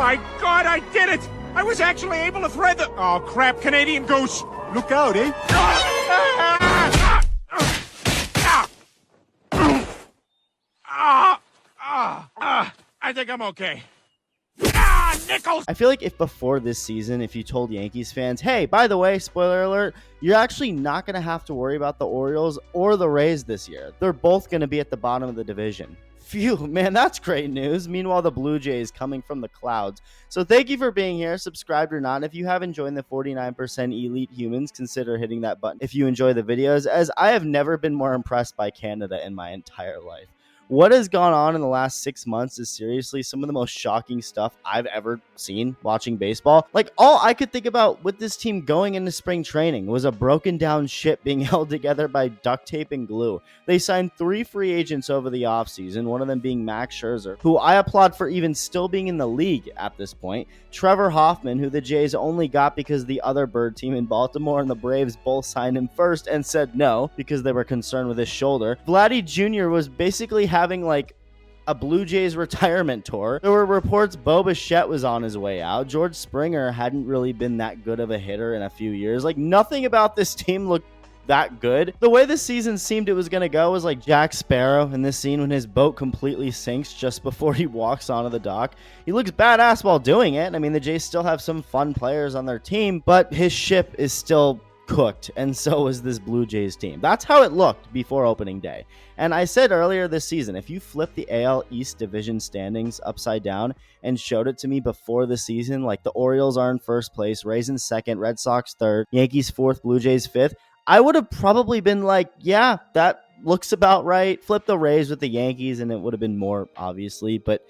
my God, I did it! I was actually able to thread the... Oh, crap, Canadian Goose! Look out, eh? I think I'm okay. Nichols! I feel like if before this season, if you told Yankees fans, hey, by the way, spoiler alert, you're actually not going to have to worry about the Orioles or the Rays this year. They're both going to be at the bottom of the division. Phew, man, that's great news. Meanwhile, the Blue Jays coming from the clouds. So thank you for being here, subscribed or not. If you haven't joined the 49% Elite Humans, consider hitting that button if you enjoy the videos, as I have never been more impressed by Canada in my entire life. What has gone on in the last 6 months is seriously some of the most shocking stuff I've ever seen watching baseball. Like, all I could think about with this team going into spring training was a broken down ship being held together by duct tape and glue. They signed 3 free agents over the offseason, one of them being Max Scherzer, who I applaud for even still being in the league at this point. Trevor Hoffman, who the Jays only got because the other bird team in Baltimore and the Braves both signed him first and said no because they were concerned with his shoulder. Vladdy Jr. was basically having like a Blue Jays retirement tour. There were reports Bo Bichette was on his way out. George Springer hadn't really been that good of a hitter in a few years. Like, nothing about this team looked that good. The way the season seemed it was going to go was like Jack Sparrow in this scene when his boat completely sinks just before he walks onto the dock. He looks badass while doing it. I mean, the Jays still have some fun players on their team, but his ship is still cooked, and so is this Blue Jays team. That's how it looked before opening day. And I said earlier this season, if you flip the AL East division standings upside down and showed it to me before the season, like the Orioles are in first place, Rays in second, Red Sox third, Yankees fourth, Blue Jays fifth, I would have probably been like, yeah, that looks about right. Flip the Rays with the Yankees and it would have been more, obviously, but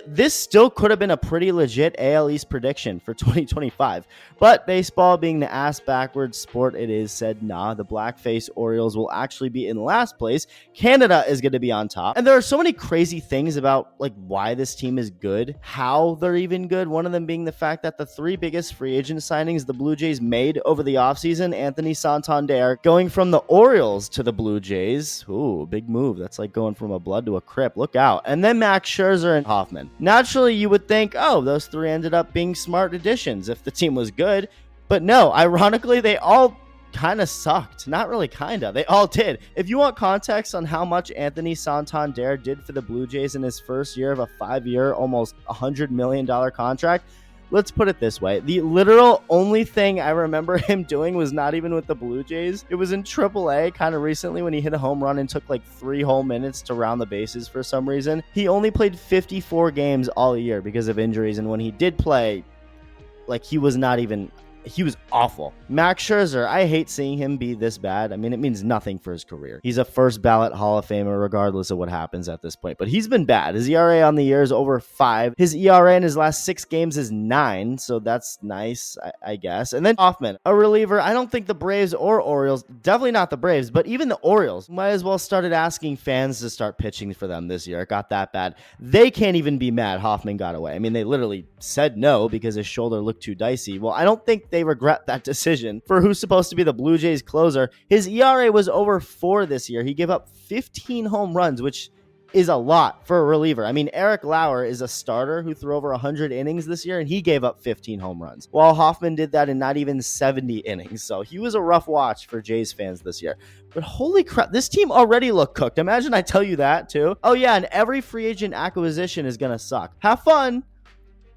this still could have been a pretty legit AL East prediction for 2025. But baseball, being the ass-backwards sport it is, said, nah, the blackface Orioles will actually be in last place. Canada is going to be on top. And there are so many crazy things about like why this team is good, how they're even good. One of them being the fact that the 3 biggest free agent signings the Blue Jays made over the offseason, Anthony Santander going from the Orioles to the Blue Jays. Ooh, big move. That's like going from a blood to a crip. Look out. And then Max Scherzer and Hoffman. Naturally, you would think, oh, those 3 ended up being smart additions if the team was good. But no, ironically, they all kind of sucked. Not really kind of. They all did. If you want context on how much Anthony Santander did for the Blue Jays in his first year of a 5-year, almost $100 million contract, let's put it this way. The literal only thing I remember him doing was not even with the Blue Jays. It was in AAA kind of recently when he hit a home run and took like 3 whole minutes to round the bases for some reason. He only played 54 games all year because of injuries, and when he did play, like he was awful. Max Scherzer, I hate seeing him be this bad. I mean, it means nothing for his career. He's a first ballot Hall of Famer regardless of what happens at this point. But he's been bad. His ERA on the year is over 5. His ERA in his last 6 games is 9. So that's nice, I guess. And then Hoffman, a reliever. I don't think the Braves or Orioles, definitely not the Braves, but even the Orioles might as well started asking fans to start pitching for them this year. It got that bad. They can't even be mad Hoffman got away. I mean, they literally said no because his shoulder looked too dicey. Well, I don't think they regret that decision for who's supposed to be the Blue Jays closer. His ERA was over 4 this year. He gave up 15 home runs, which is a lot for a reliever. I mean, Eric Lauer is a starter who threw over 100 innings this year, and he gave up 15 home runs, while Hoffman did that in not even 70 innings. So he was a rough watch for Jays fans this year. But holy crap, this team already looked cooked. Imagine I tell you that, too. Oh, yeah, and every free agent acquisition is going to suck. Have fun.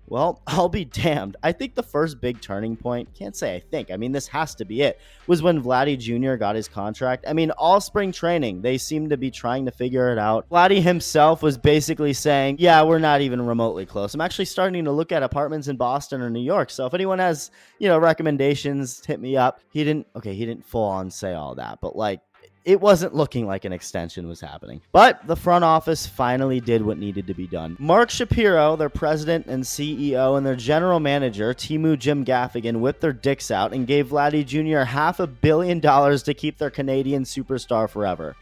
Well, I'll be damned. I think the first big turning point, can't say I think, I mean, this has to be it, was when Vladdy Jr. got his contract. I mean, all spring training, they seemed to be trying to figure it out. Vladdy himself was basically saying, yeah, we're not even remotely close. I'm actually starting to look at apartments in Boston or New York. So if anyone has, recommendations, hit me up. He didn't full on say all that, but like, it wasn't looking like an extension was happening. But the front office finally did what needed to be done. Mark Shapiro, their president and CEO, and their general manager, Timu Jim Gaffigan, whipped their dicks out and gave Vladdy Jr. $500 million to keep their Canadian superstar forever.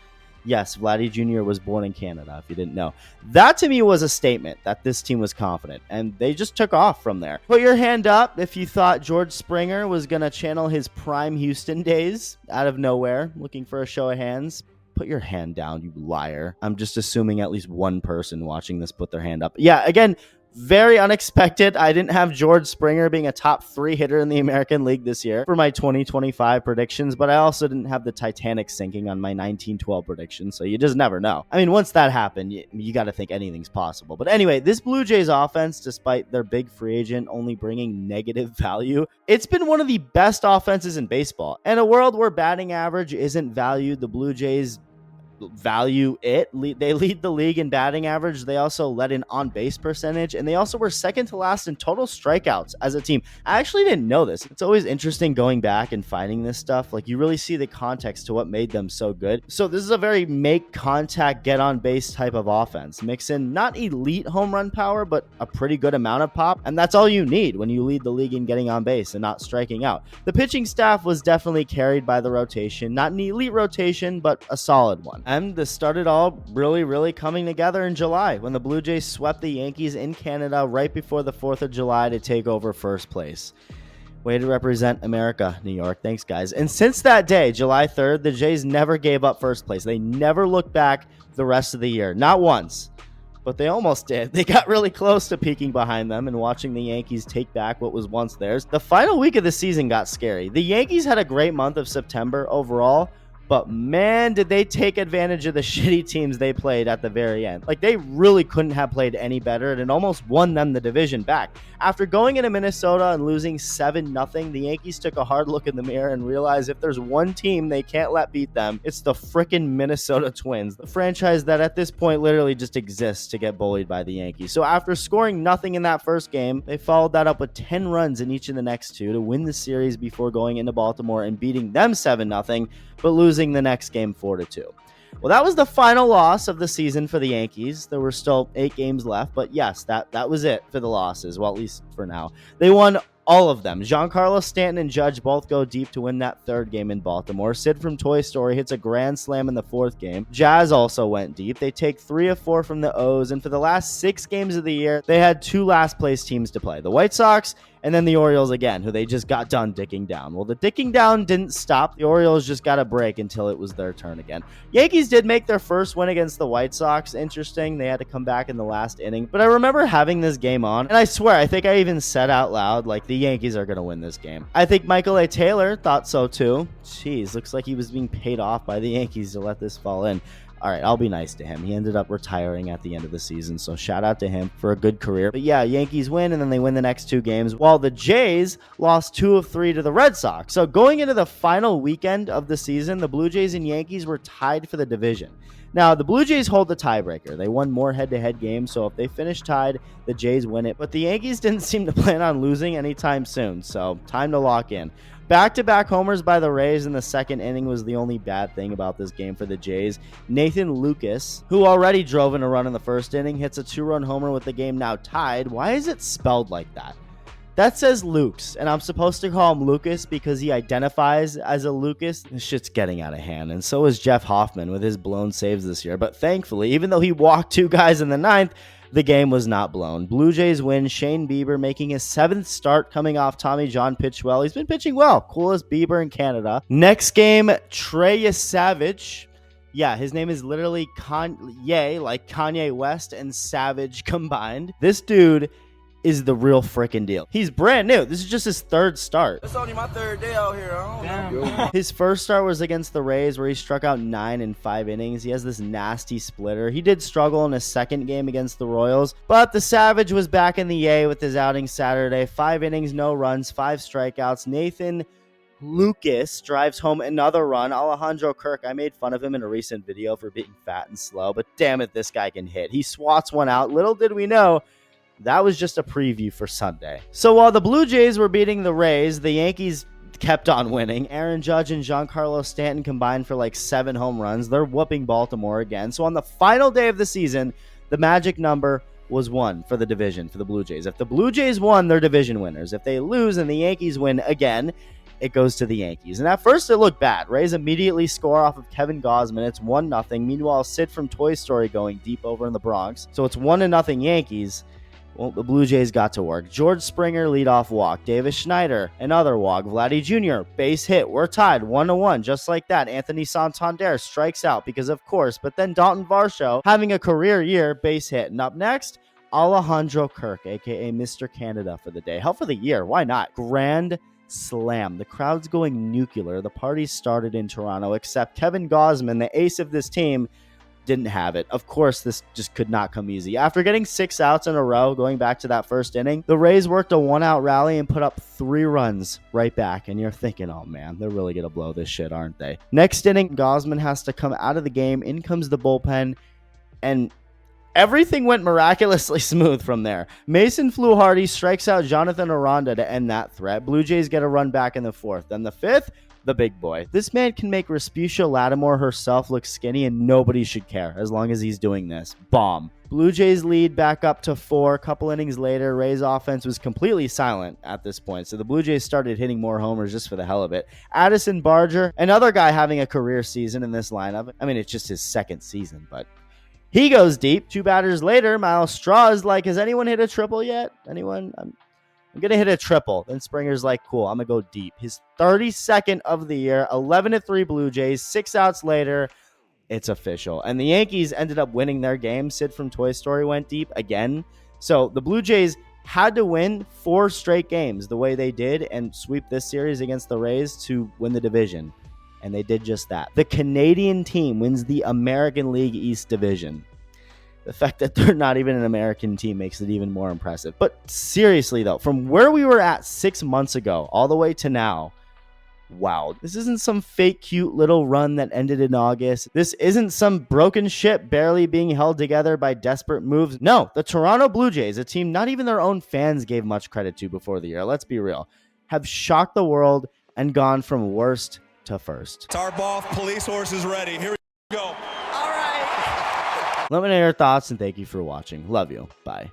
Yes, Vladdy Jr. was born in Canada, if you didn't know. That to me was a statement that this team was confident, and they just took off from there. Put your hand up if you thought George Springer was going to channel his prime Houston days out of nowhere, looking for a show of hands. Put your hand down, you liar. I'm just assuming at least one person watching this put their hand up. Yeah, again, Very unexpected. I didn't have George Springer being a top 3 hitter in the American League this year for my 2025 predictions, but I also didn't have the Titanic sinking on my 1912 prediction, so you just never know. I mean, once that happened, you got to think anything's possible. But anyway, this Blue Jays offense, despite their big free agent only bringing negative value, it's been one of the best offenses in baseball. In a world where batting average isn't valued, the Blue Jays value it. They lead the league in batting average. They also led in on-base percentage, and they also were second to last in total strikeouts as a team. I actually didn't know this. It's always interesting going back and finding this stuff. Like, you really see the context to what made them so good. So this is a very make contact, get on base type of offense. Mix in not elite home run power, but a pretty good amount of pop, and that's all you need when you lead the league in getting on base and not striking out. The pitching staff was definitely carried by the rotation. Not an elite rotation, but a solid one. And this started all really coming together in July when the Blue Jays swept the Yankees in Canada right before the 4th of July to take over first place. Way to represent America, New York. Thanks, guys. And since that day, July 3rd, the Jays never gave up first place. They never looked back the rest of the year. Not once. But they almost did. They got really close to peeking behind them and watching the Yankees take back what was once theirs. The final week of the season got scary. The Yankees had a great month of September overall, but man, did they take advantage of the shitty teams they played at the very end. Like, they really couldn't have played any better, and it almost won them the division back. After going into Minnesota and losing 7-0, the Yankees took a hard look in the mirror and realized if there's one team they can't let beat them, it's the frickin' Minnesota Twins, the franchise that at this point literally just exists to get bullied by the Yankees. So after scoring nothing in that first game, they followed that up with 10 runs in each of the next 2 to win the series before going into Baltimore and beating them 7-0, but losing the next game 4-2. Well, that was the final loss of the season for the Yankees. There were still 8 games left, but yes, that was it for the losses. Well, at least for now. They won all of them. Giancarlo Stanton and Judge both go deep to win that 3rd game in Baltimore. Sid from Toy Story hits a grand slam in the 4th game. Jazz also went deep. They take 3 of 4 from the O's, and for the last 6 games of the year, they had 2 last place teams to play. The White Sox and then the Orioles again, who they just got done dicking down. Well, the dicking down didn't stop. The Orioles just got a break until it was their turn again. Yankees did make their first win against the White Sox. Interesting. They had to come back in the last inning. But I remember having this game on, and I swear, I think I even said out loud, like, the Yankees are going to win this game. I think Michael A. Taylor thought so too. Jeez, looks like he was being paid off by the Yankees to let this fall in. All right, I'll be nice to him. He ended up retiring at the end of the season, so shout out to him for a good career. But yeah, Yankees win, and then they win the next 2 games, while the Jays lost 2 of 3 to the Red Sox. So going into the final weekend of the season, the Blue Jays and Yankees were tied for the division. Now, the Blue Jays hold the tiebreaker. They won more head-to-head games, so if they finish tied, the Jays win it. But the Yankees didn't seem to plan on losing anytime soon, so time to lock in. Back-to-back homers by the Rays in the 2nd inning was the only bad thing about this game for the Jays. Nathan Lucas, who already drove in a run in the 1st inning, hits a 2-run homer with the game now tied. Why is it spelled like that? That says Lukes, and I'm supposed to call him Lucas because he identifies as a Lucas. This shit's getting out of hand, and so is Jeff Hoffman with his blown saves this year. But thankfully, even though he walked 2 guys in the 9th, the game was not blown. Blue Jays win. Shane Bieber making his 7th start coming off Tommy John pitched well. He's been pitching well. Coolest Bieber in Canada. Next game, Trey Savage. Yeah, his name is literally Kanye, like Kanye West and Savage combined. This dude is the real freaking deal. He's brand new. This is just his 3rd start. It's only my 3rd day out here. I don't know. His first start was against the Rays, where he struck out 9 in 5 innings. He has this nasty splitter. He did struggle in his 2nd game against the Royals, but the Savage was back in the A with his outing Saturday. 5 innings, no runs, 5 strikeouts. Nathan Lucas drives home another run. Alejandro Kirk, I made fun of him in a recent video for being fat and slow, but damn it, this guy can hit. He swats one out. Little did we know, that was just a preview for Sunday. So while the Blue Jays were beating the Rays, the Yankees kept on winning. Aaron Judge and Giancarlo Stanton combined for like 7 home runs. They're whooping Baltimore again. So on the final day of the season, the magic number was 1 for the division for the Blue Jays. If the Blue Jays won, they're division winners. If they lose and the Yankees win again, it goes to the Yankees. And at first it looked bad. Rays immediately score off of Kevin Gausman. It's 1-0. Meanwhile, Sid from Toy Story going deep over in the Bronx. So it's 1-0 Yankees. Well, the Blue Jays got to work. George Springer, leadoff walk. Davis Schneider, another walk. Vladdy Jr., base hit. We're tied 1-1, just like that. Anthony Santander strikes out because of course, but then Dalton Varsho, having a career year, base hit. And up next, Alejandro Kirk, aka Mr. Canada, for the day. Hell, for the year. Why not? Grand slam. The crowd's going nuclear. The party started in Toronto, except Kevin Gausman, the ace of this team, didn't have it. Of course, this just could not come easy. After getting 6 outs in a row, going back to that first inning, the Rays worked a 1-out rally and put up 3 runs right back. And you're thinking, oh man, they're really going to blow this shit, aren't they? Next inning, Gausman has to come out of the game. In comes the bullpen, and everything went miraculously smooth from there. Mason Fluharty strikes out Jonathan Aranda to end that threat. Blue Jays get a run back in the 4th. Then the 5th, the big boy. This man can make Respucia Lattimore herself look skinny, and nobody should care as long as he's doing this. Bomb. Blue Jays lead back up to 4. A couple innings later, Rays offense was completely silent at this point, so the Blue Jays started hitting more homers just for the hell of it. Addison Barger, another guy having a career season in this lineup. I mean, it's just his 2nd season, but he goes deep. 2 batters later, Miles Straw is like, has anyone hit a triple yet? Anyone? I'm going to hit a triple. Then Springer's like, cool, I'm going to go deep. His 32nd of the year, 11-3 Blue Jays, 6 outs later, it's official. And the Yankees ended up winning their game. Sid from Toy Story went deep again. So the Blue Jays had to win 4 straight games the way they did and sweep this series against the Rays to win the division. And they did just that. The Canadian team wins the American League East Division. The fact that they're not even an American team makes it even more impressive. But seriously, though, from where we were at 6 months ago all the way to now, wow, this isn't some fake cute little run that ended in August. This isn't some broken ship barely being held together by desperate moves. No, the Toronto Blue Jays, a team not even their own fans gave much credit to before the year, let's be real, have shocked the world and gone from worst to first. Tarp off, police horses ready. Here we go. Let me know your thoughts, and thank you for watching. Love you. Bye.